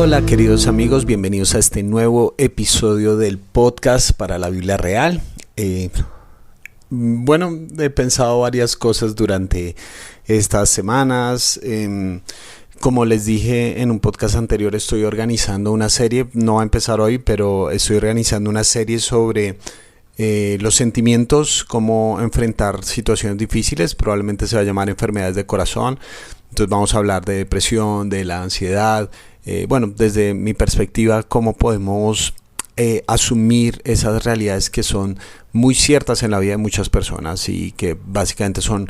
Hola queridos amigos, bienvenidos a este nuevo episodio del podcast para la Biblia Real. He pensado varias cosas durante estas semanas. Como les dije en un podcast anterior, estoy organizando una serie, no va a empezar hoy, pero estoy organizando una serie sobre los sentimientos, cómo enfrentar situaciones difíciles. Probablemente se va a llamar enfermedades de corazón. Entonces vamos a hablar de depresión, de la ansiedad. Desde mi perspectiva, cómo podemos asumir esas realidades que son muy ciertas en la vida de muchas personas y que básicamente son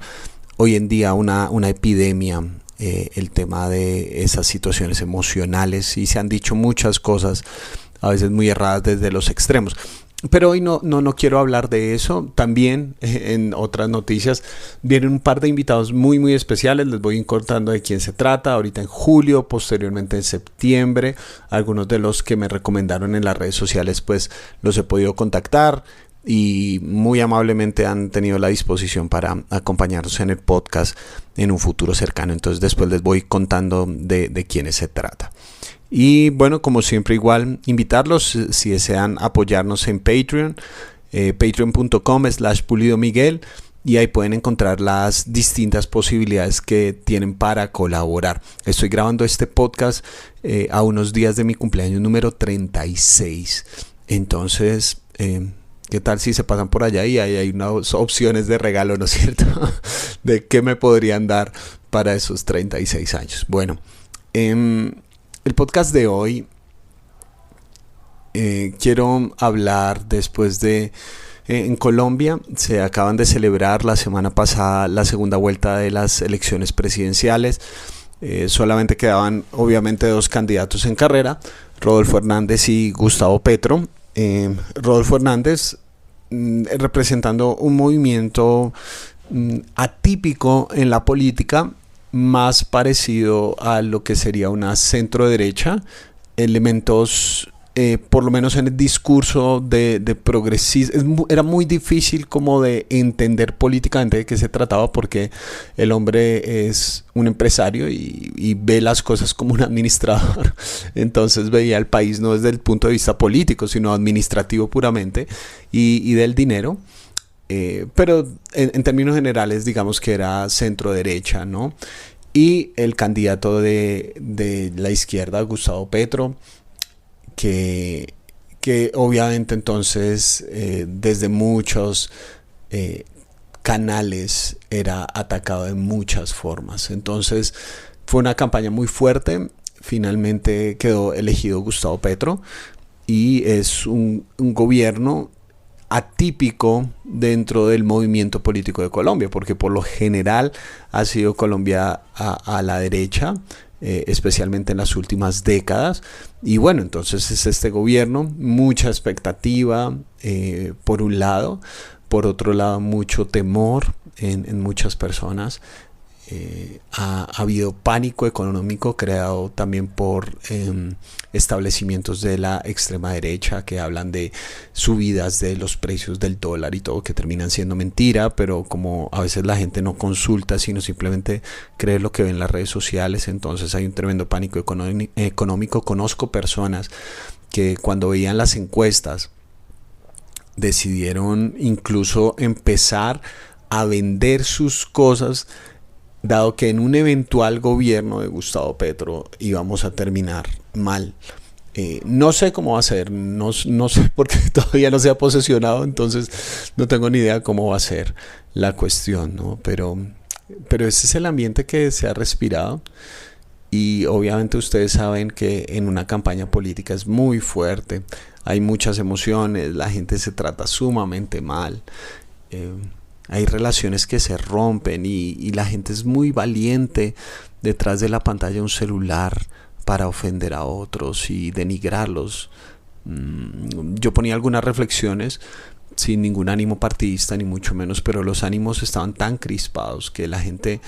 hoy en día una epidemia, el tema de esas situaciones emocionales, y se han dicho muchas cosas a veces muy erradas desde los extremos. Pero hoy no quiero hablar de eso. También en otras noticias vienen un par de invitados muy especiales. Les voy contando de quién se trata ahorita en julio, posteriormente en septiembre. Algunos de los que me recomendaron en las redes sociales pues los he podido contactar y muy amablemente han tenido la disposición para acompañarnos en el podcast en un futuro cercano. Entonces después les voy contando de quiénes se trata. Y bueno, como siempre, igual invitarlos si desean apoyarnos en Patreon, patreon.com/pulidomiguel, y ahí pueden encontrar las distintas posibilidades que tienen para colaborar. Estoy grabando este podcast a unos días de mi cumpleaños número 36. Entonces, ¿qué tal si se pasan por allá y hay unas opciones de regalo, ¿no es cierto? De qué me podrían dar para esos 36 años. Bueno, el podcast de hoy quiero hablar después de... en Colombia se acaban de celebrar la semana pasada la segunda vuelta de las elecciones presidenciales. Solamente quedaban obviamente dos candidatos en carrera, Rodolfo Hernández y Gustavo Petro. Rodolfo Hernández representando un movimiento atípico en la política, más parecido a lo que sería una centro derecha, elementos por lo menos en el discurso de progresismo. Era muy difícil como de entender políticamente de qué se trataba, porque el hombre es un empresario y ve las cosas como un administrador. Entonces veía el país no desde el punto de vista político, sino administrativo puramente, y del dinero. Pero en términos generales digamos que era centro derecha, ¿no? Y el candidato de la izquierda, Gustavo Petro, que obviamente entonces desde muchos canales era atacado de muchas formas. Entonces fue una campaña muy fuerte. Finalmente quedó elegido Gustavo Petro y es un gobierno atípico dentro del movimiento político de Colombia, porque por lo general ha sido Colombia a la derecha, especialmente en las últimas décadas. Y bueno, entonces es este gobierno, mucha expectativa por un lado, por otro lado mucho temor en muchas personas. Ha habido pánico económico creado también por establecimientos de la extrema derecha que hablan de subidas de los precios del dólar y todo, que terminan siendo mentira, pero como a veces la gente no consulta sino simplemente cree lo que ve en las redes sociales, entonces hay un tremendo pánico económico. Conozco personas que cuando veían las encuestas decidieron incluso empezar a vender sus cosas, dado que en un eventual gobierno de Gustavo Petro íbamos a terminar mal. No sé cómo va a ser, no sé, porque todavía no se ha posesionado, entonces no tengo ni idea cómo va a ser la cuestión, ¿no? Pero ese es el ambiente que se ha respirado, y obviamente ustedes saben que en una campaña política es muy fuerte, hay muchas emociones, la gente se trata sumamente mal. Hay relaciones que se rompen y la gente es muy valiente detrás de la pantalla de un celular para ofender a otros y denigrarlos. Yo ponía algunas reflexiones sin ningún ánimo partidista ni mucho menos, pero los ánimos estaban tan crispados que la gente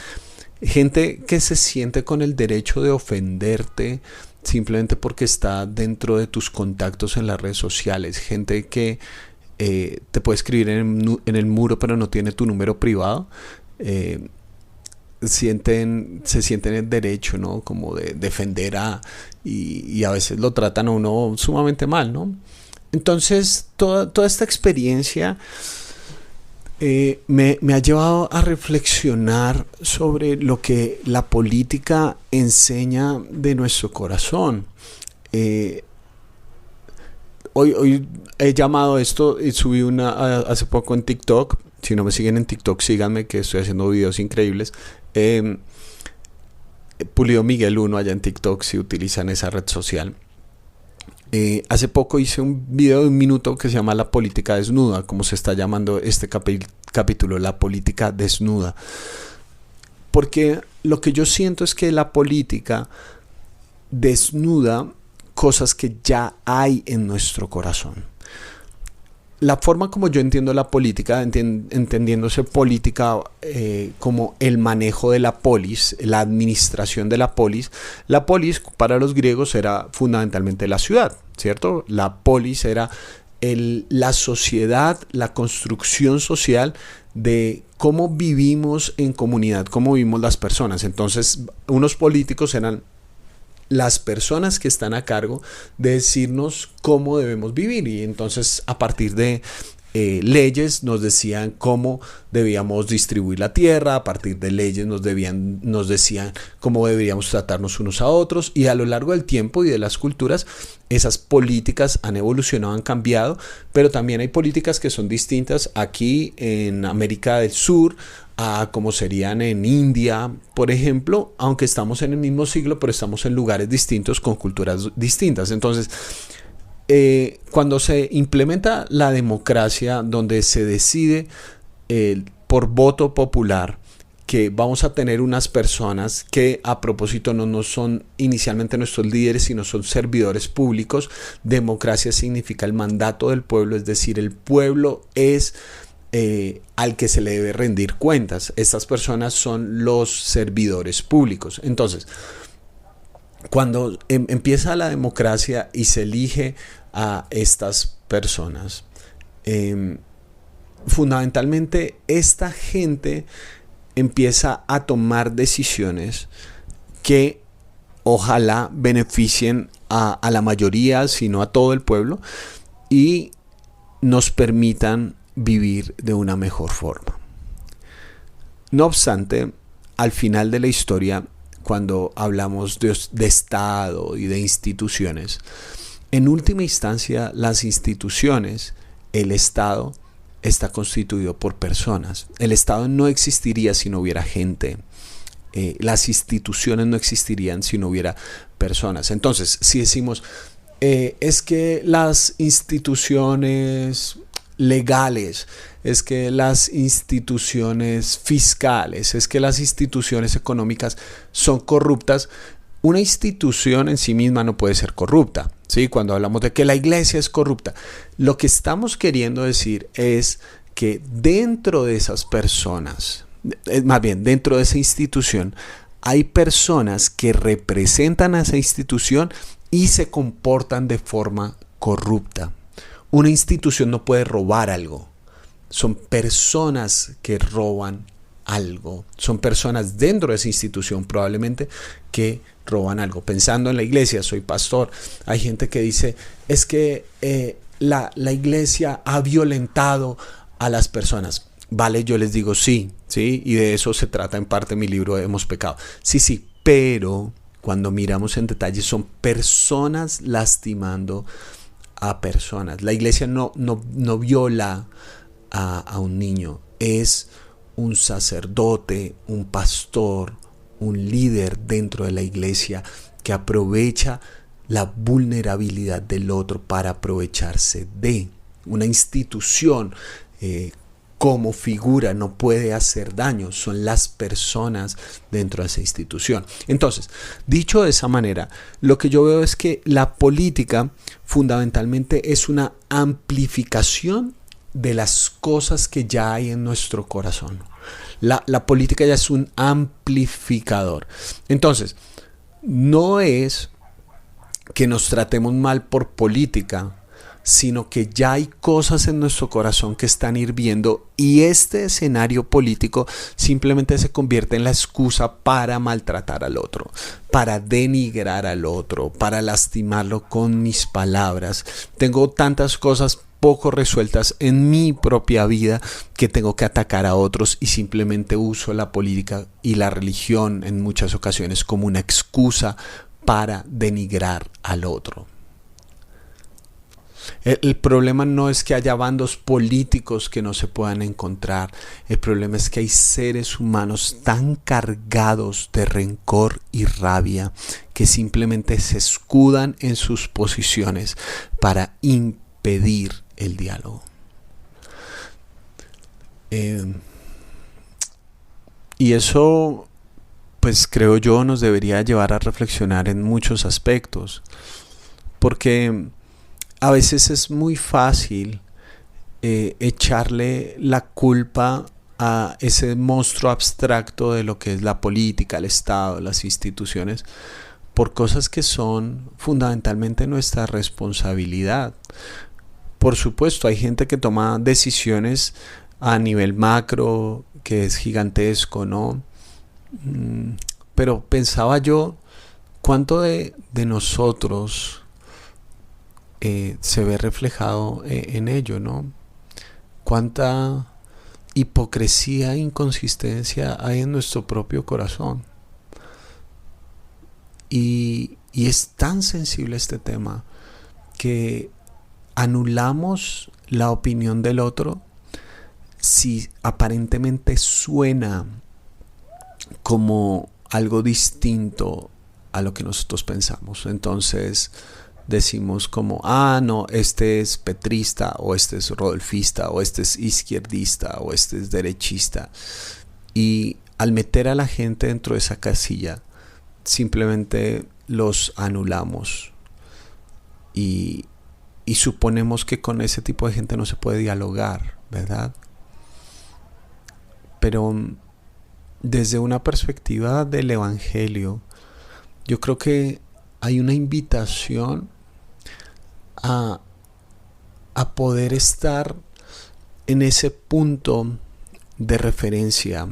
que se siente con el derecho de ofenderte simplemente porque está dentro de tus contactos en las redes sociales, gente que te puede escribir en el muro pero no tiene tu número privado. se sienten el derecho, ¿no? Como de defender y a veces lo tratan a uno sumamente mal, ¿no? Entonces, toda esta experiencia me ha llevado a reflexionar sobre lo que la política enseña de nuestro corazón. Eh, hoy he llamado esto y subí hace poco en TikTok. Si no me siguen en TikTok, síganme, que estoy haciendo videos increíbles. Pulido Miguel 1 allá en TikTok, si utilizan esa red social. Hace poco hice un video de 1 minuto que se llama La política desnuda, como se está llamando este capítulo, La política desnuda. Porque lo que yo siento es que la política desnuda cosas que ya hay en nuestro corazón. La forma como yo entiendo la política, entendiéndose política como el manejo de la polis, la administración de la polis para los griegos era fundamentalmente la ciudad, ¿cierto? La polis era la sociedad, la construcción social de cómo vivimos en comunidad, cómo vivimos las personas. Entonces, unos políticos eran las personas que están a cargo de decirnos cómo debemos vivir, y entonces a partir de leyes nos decían cómo debíamos distribuir la tierra, a partir de leyes nos decían cómo deberíamos tratarnos unos a otros, y a lo largo del tiempo y de las culturas esas políticas han evolucionado, han cambiado, pero también hay políticas que son distintas aquí en América del Sur a como serían en India, por ejemplo, aunque estamos en el mismo siglo, pero estamos en lugares distintos con culturas distintas. Entonces, cuando se implementa la democracia, donde se decide por voto popular que vamos a tener unas personas que a propósito no son inicialmente nuestros líderes, sino son servidores públicos. Democracia significa el mandato del pueblo, es decir, el pueblo es al que se le debe rendir cuentas. Estas personas son los servidores públicos. Entonces, cuando empieza la democracia y se elige a estas personas, fundamentalmente esta gente empieza a tomar decisiones que ojalá beneficien a la mayoría, sino a todo el pueblo, y nos permitan vivir de una mejor forma. No obstante, al final de la historia, cuando hablamos de Estado y de instituciones, en última instancia las instituciones, el Estado, está constituido por personas. El Estado no existiría si no hubiera gente. Las instituciones no existirían si no hubiera personas. Entonces, si decimos, es que las instituciones legales, es que las instituciones fiscales, es que las instituciones económicas son corruptas, una institución en sí misma no puede ser corrupta, ¿sí? Cuando hablamos de que la iglesia es corrupta, lo que estamos queriendo decir es que dentro de esas personas, más bien dentro de esa institución, hay personas que representan a esa institución y se comportan de forma corrupta. Una institución no puede robar algo. Son personas que roban algo. Son personas dentro de esa institución probablemente que roban algo. Pensando en la iglesia, soy pastor. Hay gente que dice, es que la iglesia ha violentado a las personas. Vale, yo les digo sí, y de eso se trata en parte mi libro Hemos pecado. Sí, pero cuando miramos en detalle son personas lastimando a personas. La iglesia no viola a un niño, es un sacerdote, un pastor, un líder dentro de la iglesia que aprovecha la vulnerabilidad del otro para aprovecharse de una institución. Como figura no puede hacer daño, son las personas dentro de esa institución. Entonces, dicho de esa manera, lo que yo veo es que la política fundamentalmente es una amplificación de las cosas que ya hay en nuestro corazón. La política ya es un amplificador. Entonces, no es que nos tratemos mal por política, sino que ya hay cosas en nuestro corazón que están hirviendo y este escenario político simplemente se convierte en la excusa para maltratar al otro, para denigrar al otro, para lastimarlo con mis palabras. Tengo tantas cosas poco resueltas en mi propia vida que tengo que atacar a otros y simplemente uso la política y la religión en muchas ocasiones como una excusa para denigrar al otro. El problema no es que haya bandos políticos que no se puedan encontrar. El problema es que hay seres humanos tan cargados de rencor y rabia que simplemente se escudan en sus posiciones para impedir el diálogo. Y eso, pues creo yo, nos debería llevar a reflexionar en muchos aspectos. Porque a veces es muy fácil echarle la culpa a ese monstruo abstracto de lo que es la política, el Estado, las instituciones, por cosas que son fundamentalmente nuestra responsabilidad. Por supuesto, hay gente que toma decisiones a nivel macro, que es gigantesco, ¿no? Pero pensaba yo, ¿cuánto de nosotros se ve reflejado en ello, ¿no? Cuánta hipocresía e inconsistencia hay en nuestro propio corazón. Y es tan sensible este tema que anulamos la opinión del otro si aparentemente suena como algo distinto a lo que nosotros pensamos. Entonces decimos como, no, este es petrista, o este es rodolfista, o este es izquierdista, o este es derechista. Y al meter a la gente dentro de esa casilla, simplemente los anulamos. Y suponemos que con ese tipo de gente no se puede dialogar, ¿verdad? Pero desde una perspectiva del Evangelio, yo creo que hay una invitación a poder estar en ese punto de referencia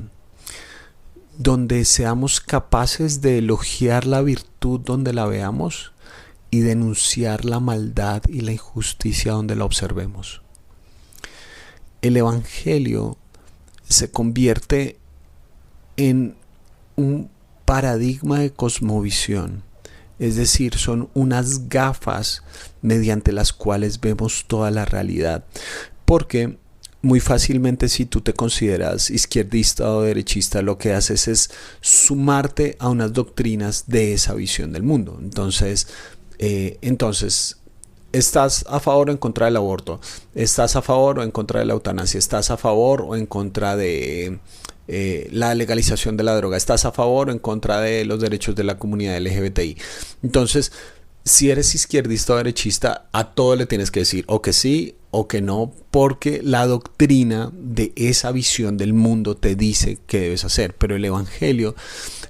donde seamos capaces de elogiar la virtud donde la veamos y denunciar la maldad y la injusticia donde la observemos. El Evangelio se convierte en un paradigma de cosmovisión, es decir, son unas gafas mediante las cuales vemos toda la realidad, porque muy fácilmente, si tú te consideras izquierdista o derechista, lo que haces es sumarte a unas doctrinas de esa visión del mundo. Entonces, ¿estás a favor o en contra del aborto? ¿Estás a favor o en contra de la eutanasia? ¿Estás a favor o en contra de la legalización de la droga? ¿Estás a favor o en contra de los derechos de la comunidad LGBTI? Entonces, si eres izquierdista o derechista, a todo le tienes que decir o que sí o que no, porque la doctrina de esa visión del mundo te dice qué debes hacer. Pero el Evangelio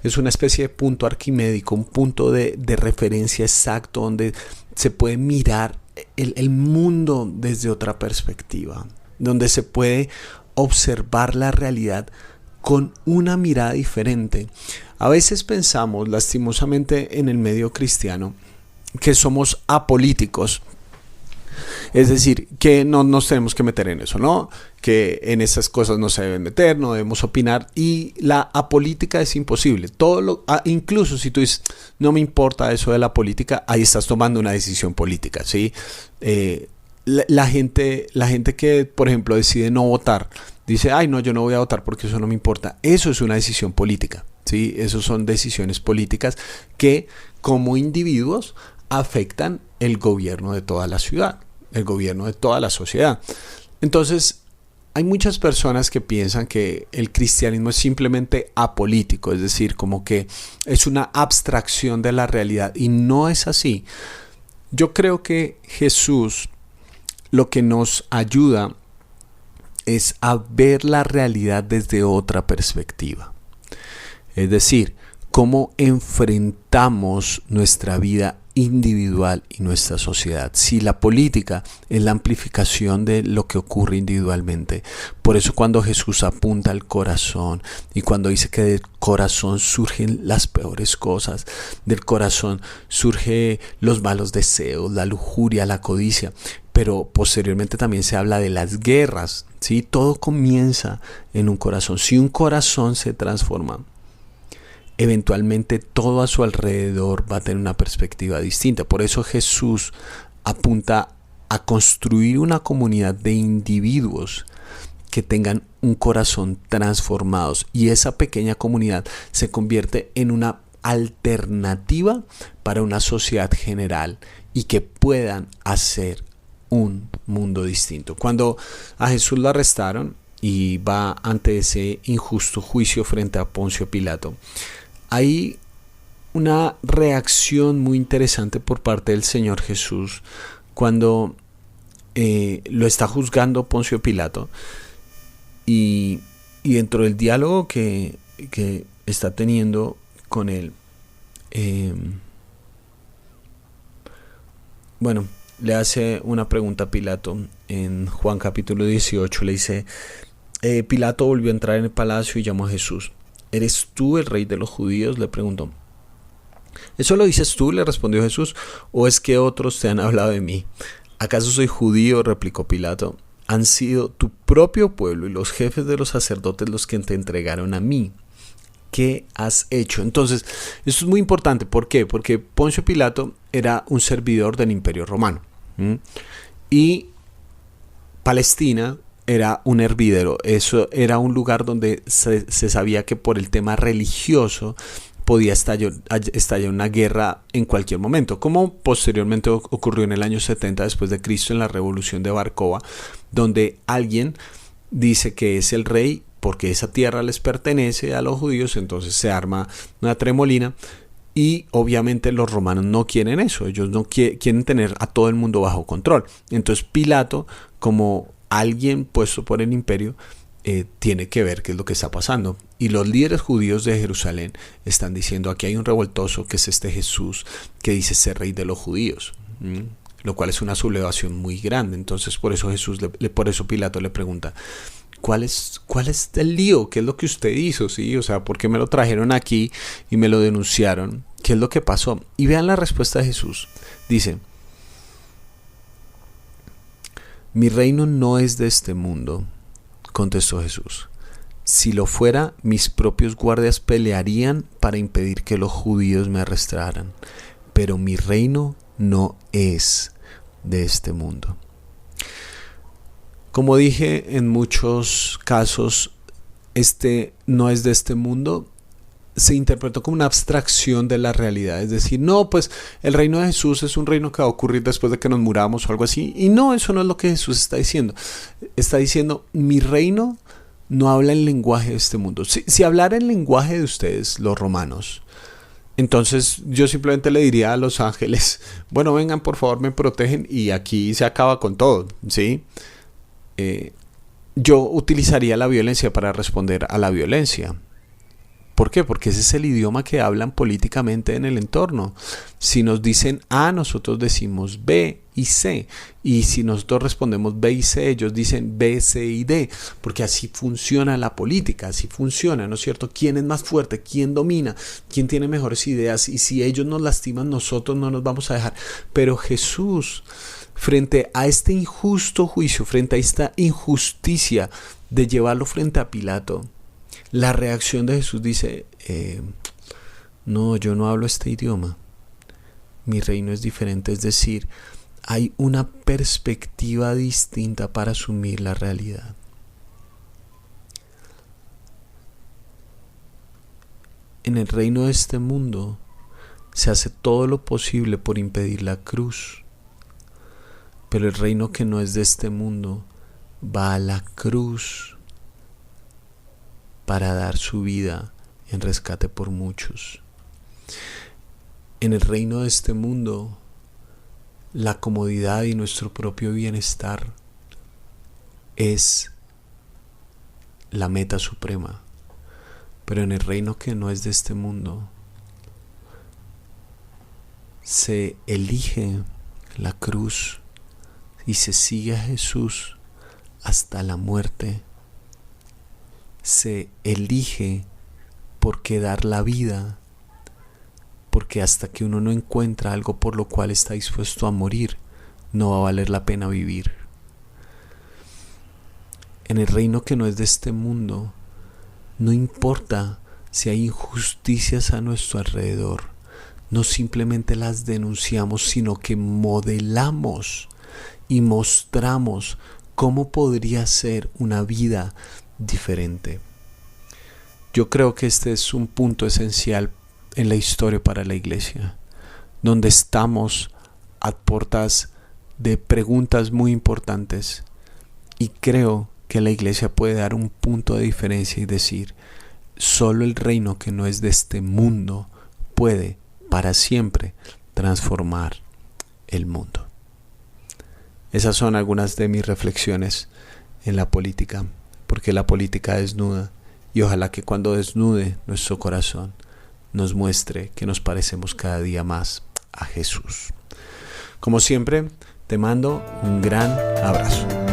es una especie de punto arquimédico, un punto de referencia exacto donde se puede mirar el mundo desde otra perspectiva, donde se puede observar la realidad con una mirada diferente. A veces pensamos, lastimosamente en el medio cristiano, que somos apolíticos, es decir, que no nos tenemos que meter en eso, ¿no? Que en esas cosas no se deben meter, no debemos opinar, y la apolítica es imposible. Incluso si tú dices, no me importa eso de la política, ahí estás tomando una decisión política, ¿sí? La gente que, por ejemplo, decide no votar, dice, no, yo no voy a votar porque eso no me importa. Eso es una decisión política, ¿sí? Eso son decisiones políticas que, como individuos, afectan el gobierno de toda la ciudad, el gobierno de toda la sociedad. Entonces, hay muchas personas que piensan que el cristianismo es simplemente apolítico, es decir, como que es una abstracción de la realidad, y no es así. Yo creo que Jesús lo que nos ayuda es a ver la realidad desde otra perspectiva. Es decir, cómo enfrentamos nuestra vida individual y nuestra sociedad. Si la política es la amplificación de lo que ocurre individualmente, por eso cuando Jesús apunta al corazón y cuando dice que del corazón surgen las peores cosas, del corazón surgen los malos deseos, la lujuria, la codicia, pero posteriormente también se habla de las guerras, ¿sí? Todo comienza en un corazón. Si un corazón se transforma, eventualmente todo a su alrededor va a tener una perspectiva distinta. Por eso Jesús apunta a construir una comunidad de individuos que tengan un corazón transformados, y esa pequeña comunidad se convierte en una alternativa para una sociedad general y que puedan hacer un mundo distinto. Cuando a Jesús lo arrestaron y va ante ese injusto juicio frente a Poncio Pilato, hay una reacción muy interesante por parte del Señor Jesús cuando lo está juzgando Poncio Pilato, y dentro del diálogo que está teniendo con él, le hace una pregunta a Pilato en Juan capítulo 18. Le dice, Pilato volvió a entrar en el palacio y llamó a Jesús. ¿Eres tú el rey de los judíos?, le preguntó. ¿Eso lo dices tú?, le respondió Jesús, ¿o es que otros te han hablado de mí? ¿Acaso soy judío?, replicó Pilato. Han sido tu propio pueblo y los jefes de los sacerdotes los que te entregaron a mí. ¿Qué has hecho? Entonces, esto es muy importante. ¿Por qué? Porque Poncio Pilato era un servidor del Imperio Romano. Y Palestina era un hervidero. Eso era un lugar donde se sabía que por el tema religioso podía estallar una guerra en cualquier momento, como posteriormente ocurrió en el año 70 después de Cristo, en la revolución de Bar Kokhba, donde alguien dice que es el rey porque esa tierra les pertenece a los judíos. Entonces se arma una tremolina, y obviamente los romanos no quieren eso. Ellos no quieren tener a todo el mundo bajo control. Entonces Pilato, como alguien puesto por el imperio, tiene que ver qué es lo que está pasando. Y los líderes judíos de Jerusalén están diciendo, aquí hay un revoltoso que es este Jesús que dice ser rey de los judíos, lo cual es una sublevación muy grande. Entonces por eso por eso Pilato le pregunta, ¿cuál es el lío? ¿Qué es lo que usted hizo? ¿Sí? O sea, ¿por qué me lo trajeron aquí y me lo denunciaron? ¿Qué es lo que pasó? Y vean la respuesta de Jesús. Dice, mi reino no es de este mundo, contestó Jesús. Si lo fuera, mis propios guardias pelearían para impedir que los judíos me arrestaran. Pero mi reino no es de este mundo. Como dije, en muchos casos, este no es de este mundo se interpretó como una abstracción de la realidad. Es decir, no, pues el reino de Jesús es un reino que va a ocurrir después de que nos muramos o algo así. Y no, eso no es lo que Jesús está diciendo. Está diciendo, mi reino no habla el lenguaje de este mundo. Si hablara el lenguaje de ustedes, los romanos, entonces yo simplemente le diría a los ángeles, bueno, vengan, por favor, me protegen, y aquí se acaba con todo, ¿sí? Yo utilizaría la violencia para responder a la violencia. ¿Por qué? Porque ese es el idioma que hablan políticamente en el entorno. Si nos dicen A, nosotros decimos B y C. Y si nosotros respondemos B y C, ellos dicen B, C y D. Porque así funciona la política, así funciona, ¿no es cierto? ¿Quién es más fuerte? ¿Quién domina? ¿Quién tiene mejores ideas? Y si ellos nos lastiman, nosotros no nos vamos a dejar. Pero Jesús, frente a este injusto juicio, frente a esta injusticia de llevarlo frente a Pilato, la reacción de Jesús dice, no, yo no hablo este idioma, mi reino es diferente. Es decir, hay una perspectiva distinta para asumir la realidad. En el reino de este mundo se hace todo lo posible por impedir la cruz, pero el reino que no es de este mundo va a la cruz para dar su vida en rescate por muchos. En el reino de este mundo, la comodidad y nuestro propio bienestar es la meta suprema. Pero en el reino que no es de este mundo, se elige la cruz y se sigue a Jesús hasta la muerte. Se elige por qué dar la vida, porque hasta que uno no encuentra algo por lo cual está dispuesto a morir, no va a valer la pena vivir. En el reino que no es de este mundo, no importa si hay injusticias a nuestro alrededor, no simplemente las denunciamos, sino que modelamos y mostramos cómo podría ser una vida diferente. Yo creo que este es un punto esencial en la historia para la iglesia, donde estamos a puertas de preguntas muy importantes, y creo que la iglesia puede dar un punto de diferencia y decir: solo el reino que no es de este mundo puede para siempre transformar el mundo. Esas son algunas de mis reflexiones en la política, porque la política desnuda, y ojalá que cuando desnude nuestro corazón nos muestre que nos parecemos cada día más a Jesús. Como siempre, te mando un gran abrazo.